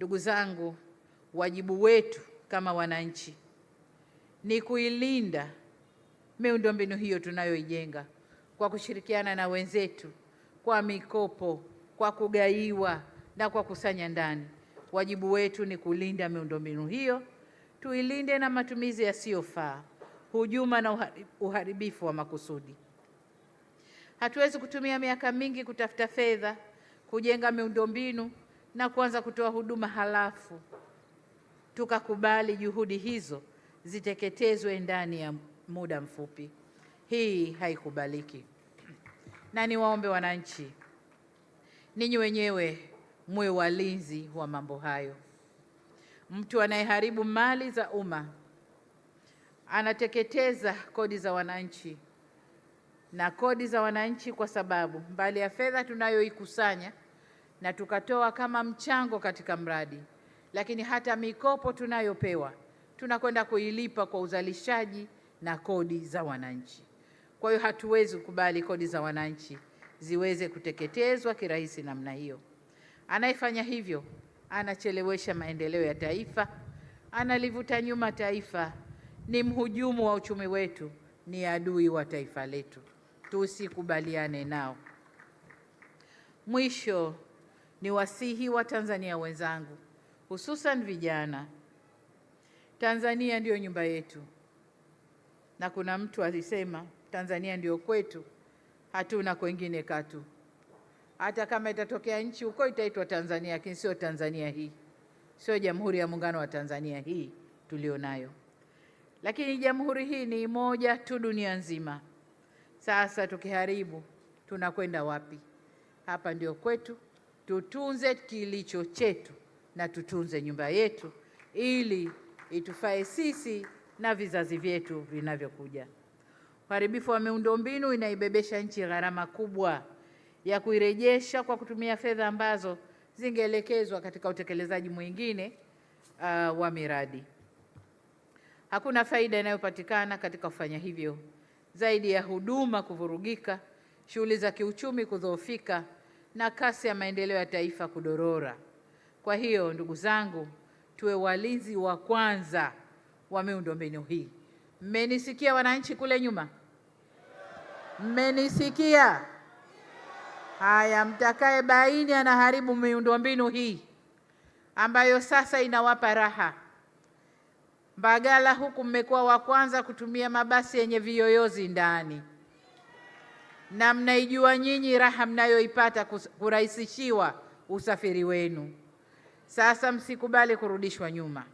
Ndugu zangu, wajibu wetu kama wananchi ni kuilinda miundombinu hiyo tunayoijenga kwa kushirikiana na wenzetu, kwa mikopo, kwa kugaiwa na kwa kusanya ndani. Wajibu wetu ni kulinda miundombinu hiyo, tuilinde na matumizi yasiyofaa, hujuma na uharibifu wa makusudi. Hatuwezi kutumia miaka mingi kutafuta fedha, kujenga miundombinu na kuanza kutoa huduma halafu tukakubali juhudi hizo ziteketezwe ndani ya muda mfupi. Hii haikubaliki. Na niwaombe wananchi, ninyi wenyewe mwe walinzi wa mambo hayo. Mtu anayeharibu mali za umma anateketeza kodi za wananchi, na kodi za wananchi, kwa sababu mbali ya fedha tunayoikusanya na tukatoa kama mchango katika mradi, lakini hata mikopo tunayopewa tunakwenda kuilipa kwa uzalishaji na kodi za wananchi. Kwa hiyo hatuwezi kukubali kodi za wananchi ziweze kuteketezwa kirahisi namna hiyo. Anayefanya hivyo anachelewesha maendeleo ya taifa, analivuta nyuma taifa, ni mhujumu wa uchumi wetu, ni adui wa taifa letu. Tusikubaliane nao. Mwisho, ni wasihi wa Tanzania wenzangu, hususan vijana. Tanzania ndiyo nyumba yetu, na kuna mtu alisema Tanzania ndiyo kwetu, hatuna kwengine katu. Hata kama itatokea nchi huko itaitwa Tanzania, lakini sio Tanzania hii, sio Jamhuri ya Muungano wa Tanzania hii tulionayo. Lakini jamhuri hii ni moja tu dunia nzima. Sasa tukiharibu tunakwenda wapi? Hapa ndio kwetu. Tutunze kilicho chetu na tutunze nyumba yetu ili itufae sisi na vizazi vyetu vinavyokuja. Uharibifu wa miundombinu inaibebesha nchi gharama kubwa ya kuirejesha kwa kutumia fedha ambazo zingeelekezwa katika utekelezaji mwingine wa miradi. Hakuna faida inayopatikana katika kufanya hivyo zaidi ya huduma kuvurugika, shughuli za kiuchumi kudhoofika na kasi ya maendeleo ya taifa kudorora. Kwa hiyo ndugu zangu, tuwe walinzi wa kwanza wa miundombinu hii. Mmenisikia wananchi kule nyuma? Mmenisikia? Haya, mtakaye baini anaharibu miundombinu hii ambayo sasa inawapa raha. Mbagala huku mmekuwa wa kwanza kutumia mabasi yenye viyoyozi ndani, na mnaijua nyinyi raha mnayoipata kurahisishiwa usafiri wenu. Sasa msikubali kurudishwa nyuma.